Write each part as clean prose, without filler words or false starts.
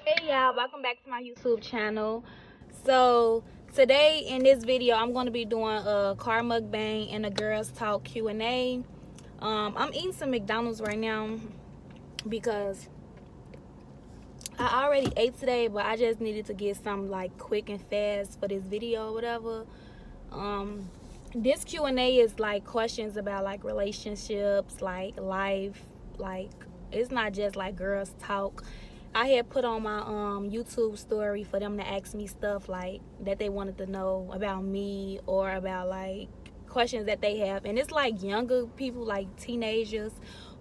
Hey y'all, welcome back to my YouTube channel. So today in this video, I'm going to be doing a car mukbang and a girls talk Q&A. I'm eating some McDonald's right now because I already ate today, but I just needed to get something like quick and fast for this video or whatever. This Q&A is like questions about like relationships, like life, like it's not just like girls talk. I had put on my YouTube story for them to ask me stuff like that they wanted to know about me or about like questions that they have, and it's like younger people, like teenagers,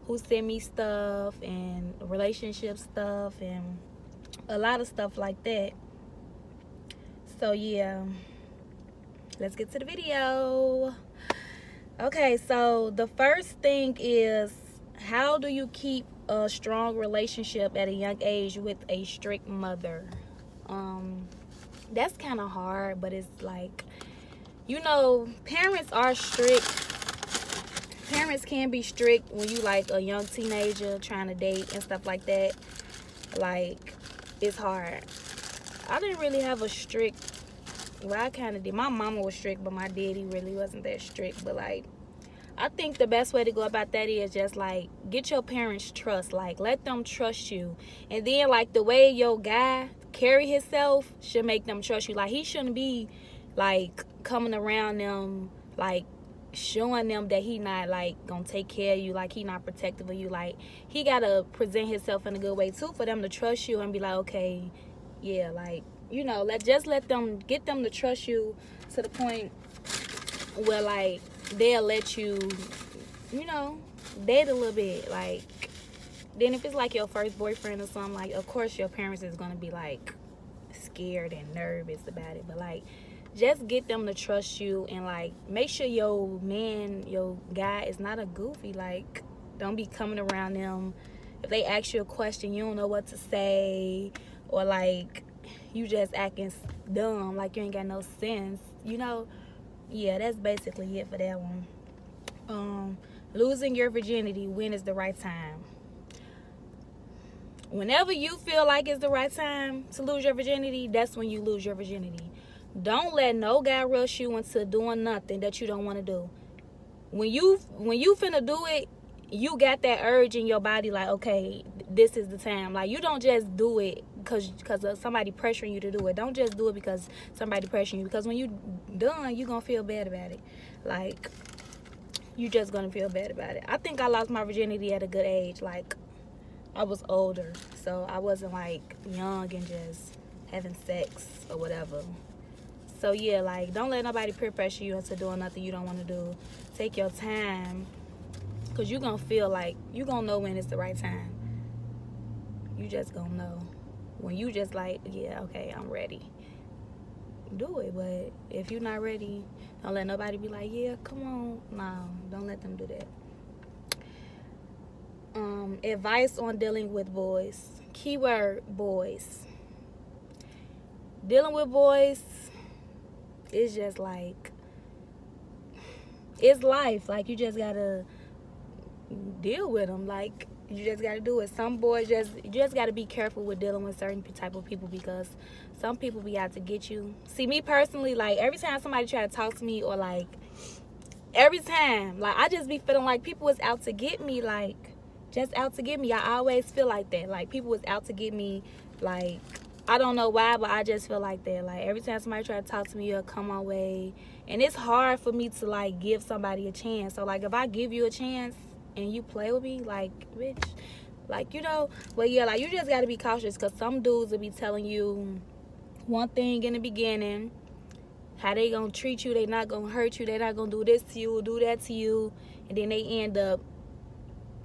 who send me stuff and relationship stuff and a lot of stuff like that. So yeah, let's get to the video. Okay, so the first thing is, how do you keep a strong relationship at a young age with a strict mother? That's kind of hard, but it's like, parents are strict. Parents can be strict when you like a young teenager trying to date and stuff like that. Like, it's hard. I didn't really have a strict, well, I kind of did. My mama was strict, but my daddy really wasn't that strict. But like, I think the best way to go about that is just like get your parents' trust. Like, let them trust you. And then like the way your guy carry himself should make them trust you. Like, he shouldn't be like coming around them like showing them that he not like gonna take care of you, like he not protective of you. Like, he gotta present himself in a good way too for them to trust you and be like, okay, yeah, like, let them get them to trust you to the point where like they'll let you, date a little bit. Like, then if it's like your first boyfriend or something, like, of course your parents is gonna be like scared and nervous about it, but like, just get them to trust you and like make sure your guy is not a goofy. Like, don't be coming around them if they ask you a question you don't know what to say, or like you just acting dumb, like you ain't got no sense. Yeah, that's basically it for that one. Losing your virginity, when is the right time? Whenever you feel like it's the right time to lose your virginity, that's when you lose your virginity. Don't let no guy rush you into doing nothing that you don't want to do. When you finna do it, you got that urge in your body, like, okay, this is the time. Like, you don't just do it because of somebody pressuring you to do it. Don't just do it because somebody pressuring you, because when you done, you gonna feel bad about it. Like, you just gonna feel bad about it. I think I lost my virginity at a good age. Like, I was older, so I wasn't like young and just having sex or whatever. So yeah, like, don't let nobody peer pressure you into doing nothing you don't want to do. Take your time, because you're going to feel like, you going to know when it's the right time. You just going to know. When you just like, yeah, okay, I'm ready. Do it. But if you're not ready, don't let nobody be like, yeah, come on. No, don't let them do that. Advice on dealing with boys. Keyword, boys. Dealing with boys is just like, it's life. Like, you just gotta deal with them. Like, you just gotta do it. Some boys, you just gotta be careful with dealing with certain type of people, because some people be out to get you. See, me personally, like, every time somebody try to talk to me, or like every time, like, I just be feeling like people was out to get me. Like, just out to get me. I always feel like that. Like, people was out to get me. Like, I don't know why, but I just feel like that. Like, every time somebody try to talk to me or come my way, and it's hard for me to like give somebody a chance. So like, if I give you a chance and you play with me, like, bitch, like, but yeah, like, you just got to be cautious, because some dudes will be telling you one thing in the beginning, how they gonna treat you, they not gonna hurt you, they not gonna do this to you, do that to you, and then they end up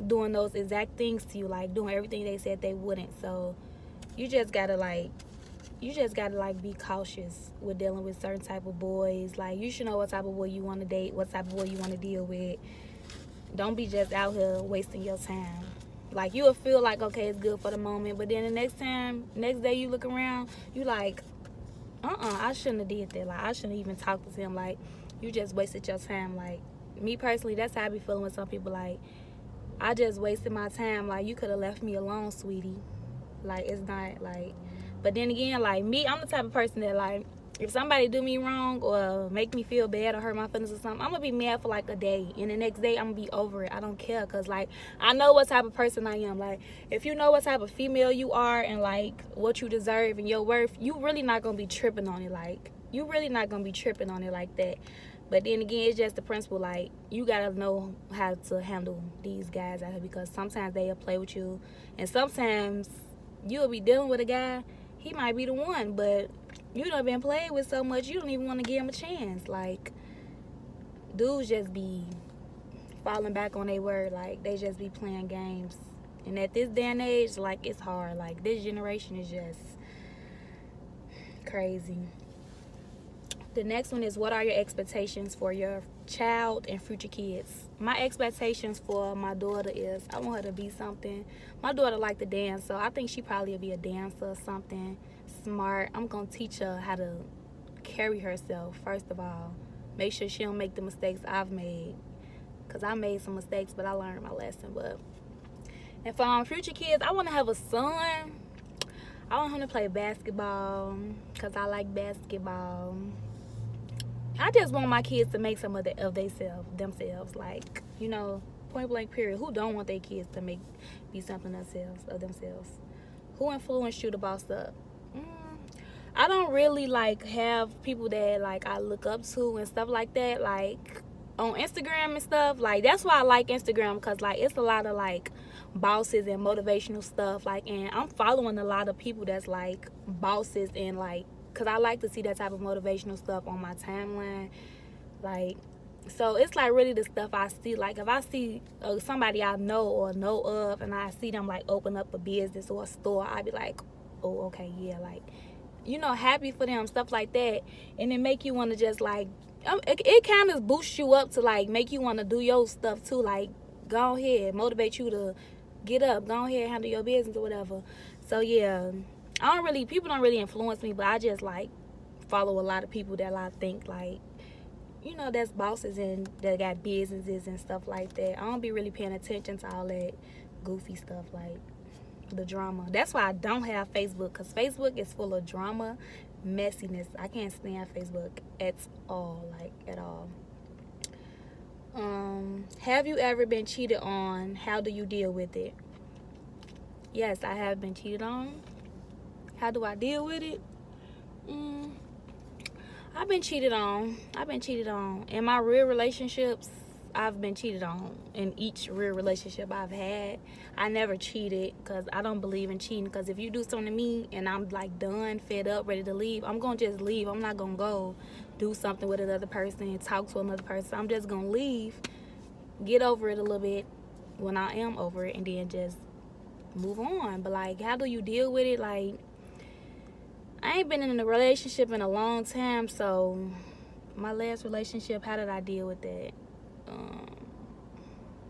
doing those exact things to you, like doing everything they said they wouldn't. So you just gotta like be cautious with dealing with certain type of boys. Like, you should know what type of boy you want to date, what type of boy you want to deal with. Don't be just out here wasting your time. Like, you'll feel like, okay, it's good for the moment, but then the next day you look around, you like, I shouldn't have did that. Like, I shouldn't even talk to him. Like, you just wasted your time. Like, me personally, that's how I be feeling with some people. Like, I just wasted my time. Like, you could have left me alone, sweetie. Like, it's not like, but then again, like me, I'm the type of person that like, if somebody do me wrong or make me feel bad or hurt my feelings or something, I'm gonna be mad for like a day, and the next day I'm gonna be over it. I don't care, cause like I know what type of person I am. Like, if you know what type of female you are and like what you deserve and your worth, you really not gonna be tripping on it. Like, you really not gonna be tripping on it like that. But then again, it's just the principle. Like, you gotta know how to handle these guys out here, because sometimes they'll play with you, and sometimes you'll be dealing with a guy. He might be the one, but you done been played with so much, you don't even want to give him a chance. Like, dudes just be falling back on their word. Like, they just be playing games. And at this day and age, like, it's hard. Like, this generation is just crazy. The next one is, what are your expectations for your child and future kids? My expectations for my daughter is, I want her to be something. My daughter like to dance, so I think she probably will be a dancer or something. Smart. I'm gonna teach her how to carry herself, first of all. Make sure she don't make the mistakes I've made, because I made some mistakes, but I learned my lesson. But and for future kids, I want to have a son. I want him to play basketball, because I like basketball. I just want my kids to make some of themselves. Like, you know, point blank period. Who don't want their kids to be something of themselves? Who influenced you to boss up? I don't really like have people that like I look up to and stuff like that, like on Instagram and stuff. Like, that's why I like Instagram, because like it's a lot of like bosses and motivational stuff. Like, and I'm following a lot of people that's like bosses, and like, because I like to see that type of motivational stuff on my timeline. Like, so it's like really the stuff I see. Like, if I see somebody I know of, and I see them like open up a business or a store, I'd be like, oh, okay, yeah, like, you know, happy for them, stuff like that. And it make you want to just like, it kind of boosts you up to like make you want to do your stuff too. Like, go ahead, motivate you to get up, go ahead, handle your business or whatever. So yeah, people don't really influence me, but I just like follow a lot of people that I think like, you know, that's bosses and that got businesses and stuff like that. I don't be really paying attention to all that goofy stuff, like the drama. That's why I don't have Facebook, because Facebook is full of drama, messiness. I can't stand Facebook at all, like at all. Have you ever been cheated on? How do you deal with it? Yes, I have been cheated on. How do I deal with it? I've been cheated on. In my real relationships, I've been cheated on. In each real relationship I've had, I never cheated, because I don't believe in cheating. Because if you do something to me and I'm like done, fed up, ready to leave, I'm going to just leave. I'm not going to go do something with another person and talk to another person. I'm just going to leave, get over it a little bit when I am over it, and then just move on. But like, how do you deal with it? Like, I ain't been in a relationship in a long time, so my last relationship, how did I deal with that?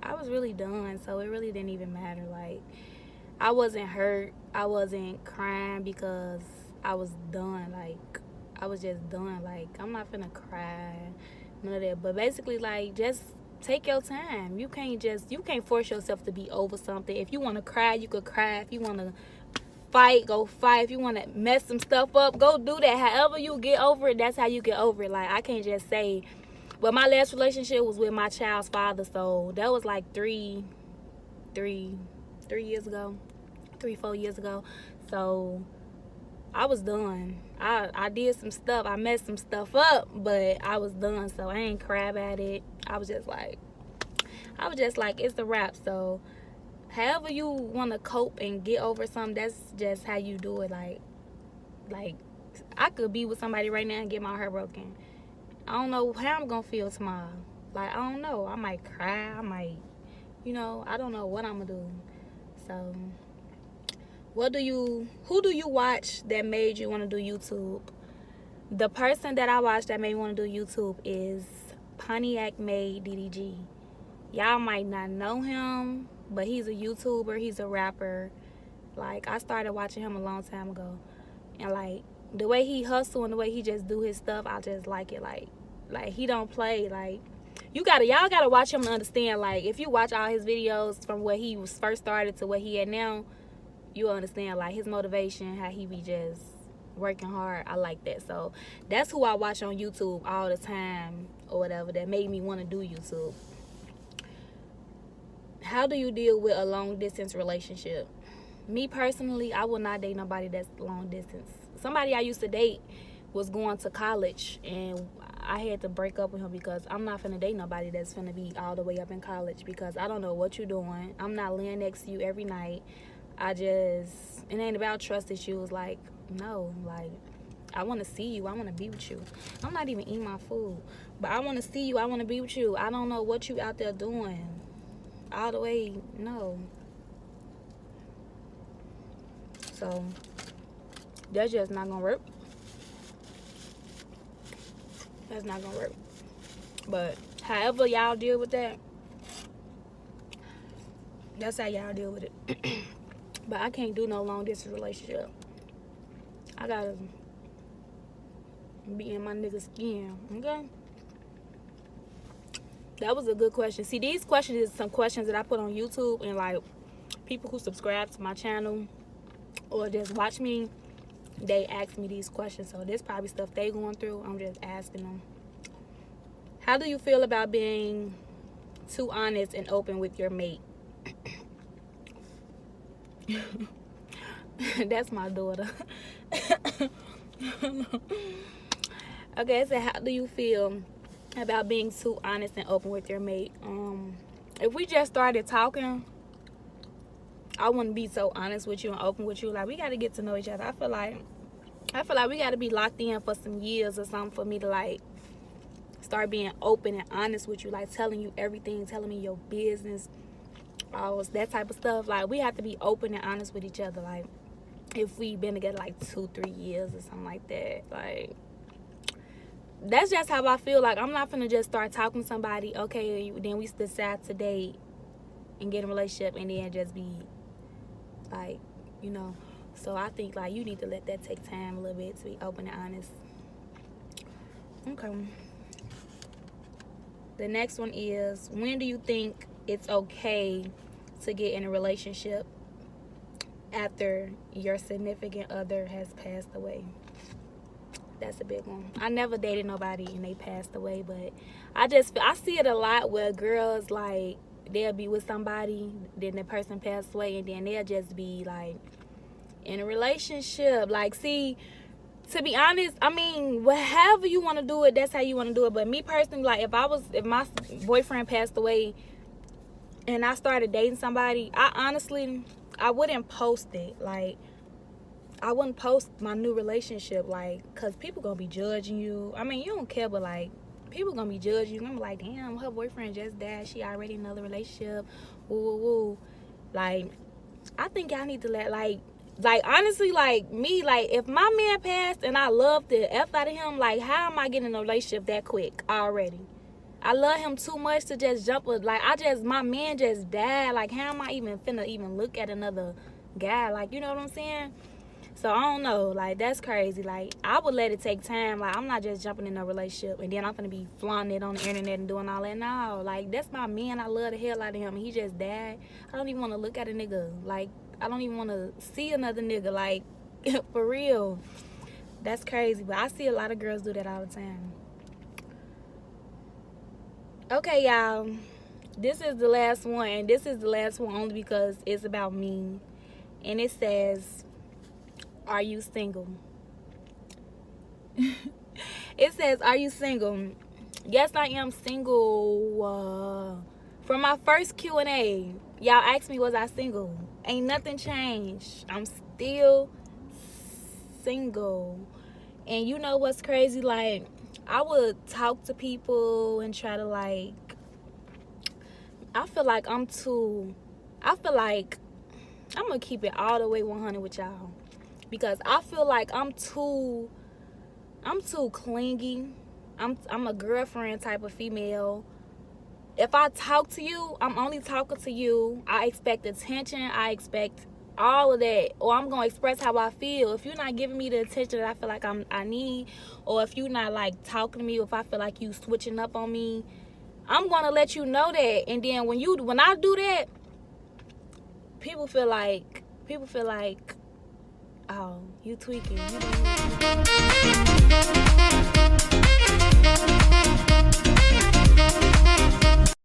I was really done, so it really didn't even matter. Like, I wasn't hurt, I wasn't crying, because I was done. Like, I was just done. Like, I'm not finna cry, none of that. But basically, like, just take your time. You can't force yourself to be over something. If you want to cry, you could cry. If you want to fight, go fight. If you want to mess some stuff up, go do that. However you get over it, that's how you get over it. Like, I can't just say. But my last relationship was with my child's father, so that was like 4 years ago. So I was done. I did some stuff. I messed some stuff up, but I was done. So I ain't cry about it. I was just like, it's a wrap. So however you want to cope and get over something, that's just how you do it. Like I could be with somebody right now and get my heart broken. I don't know how I'm gonna feel tomorrow. Like, I don't know. I might cry. I might, I don't know what I'm gonna do. So, who do you watch that made you want to do YouTube? The person that I watched that made me want to do YouTube is Pontiac Made DDG. Y'all might not know him, but he's a YouTuber. He's a rapper. Like, I started watching him a long time ago, and like the way he hustle and the way he just do his stuff, I just like it. Like he don't play. Like, y'all gotta watch him to understand. Like, if you watch all his videos from where he was first started to where he at now, you understand, like, his motivation, how he be just working hard. I like that. So that's who I watch on YouTube all the time or whatever that made me want to do YouTube. How do you deal with a long distance relationship? Me personally, I will not date nobody that's long distance. Somebody I used to date was going to college, and I had to break up with him because I'm not finna date nobody that's finna be all the way up in college, because I don't know what you're doing. I'm not laying next to you every night. It ain't about trust issues. Like, no, like, I want to see you. I want to be with you. I'm not even eating my food, but I want to see you. I want to be with you. I don't know what you out there doing all the way. No. So that's just not gonna work. That's not gonna work. But however y'all deal with that, that's how y'all deal with it. But I can't do no long distance relationship. I gotta be in my nigga's skin, okay? That was a good question. See, these questions is some questions that I put on YouTube, and like people who subscribe to my channel or just watch me, they ask me these questions. So this probably stuff they going through. I'm just asking them. How do you feel about being too honest and open with your mate? That's my daughter. Okay, so how do you feel about being too honest and open with your mate? If we just started talking, I wouldn't be so honest with you and open with you. Like, we got to get to know each other. I feel like we got to be locked in for some years or something for me to like start being open and honest with you, like telling you everything, telling me your business, all that type of stuff. Like, we have to be open and honest with each other. Like, if we've been together like 2-3 years or something like that, like, that's just how I feel. Like, I'm not finna just start talking to somebody, okay, then we decide to date and get in a relationship and then just be like, you know. So I think like you need to let that take time a little bit to be open and honest. Okay. The next one is, when do you think it's okay to get in a relationship after your significant other has passed away? That's a big one. I never dated nobody and they passed away, but I see it a lot where girls, like, they'll be with somebody, then the person passed away, and then they'll just be like in a relationship. Like, see, to be honest, I mean, however you want to do it, that's how you want to do it. But me personally, like, if my boyfriend passed away and I started dating somebody, I wouldn't post it. Like, I wouldn't post my new relationship, like, because people gonna be judging you. I mean, you don't care, but like, people gonna be judging you. I'm like, damn, her boyfriend just died, she already in another relationship, woo woo woo. Like, I think y'all need to like honestly, like, me, like, if my man passed and I love the F out of him, like, how am I getting in a relationship that quick already? I love him too much to just jump with, like, my man just died. Like, how am I even finna even look at another guy? Like, you know what I'm saying? So I don't know, like, that's crazy. Like, I would let it take time. Like, I'm not just jumping in a relationship and then I'm gonna be flaunting it on the internet and doing all that. No, like, that's my man. I love the hell out of him, and he just died. I don't even want to look at a nigga. Like, I don't even want to see another nigga. Like, for real, that's crazy. But I see a lot of girls do that all the time. Okay, y'all, this is the last one, and this is the last one only because it's about me, and it says, are you single? It says, are you single? Yes, I am single. From my first Q&A, y'all asked me, was I single? Ain't nothing changed. I'm still single. And you know what's crazy? Like, I would talk to people and try to, like, I feel like I'm gonna keep it all the way 100 with y'all. Because I feel like I'm too clingy. I'm a girlfriend type of female. If I talk to you, I'm only talking to you. I expect attention. I expect all of that. Or I'm going to express how I feel. If you're not giving me the attention that I feel like I need, or if you're not, like, talking to me, or if I feel like you switching up on me, I'm going to let you know that. And then when I do that, people feel like people feel like, oh, you tweaking. You don't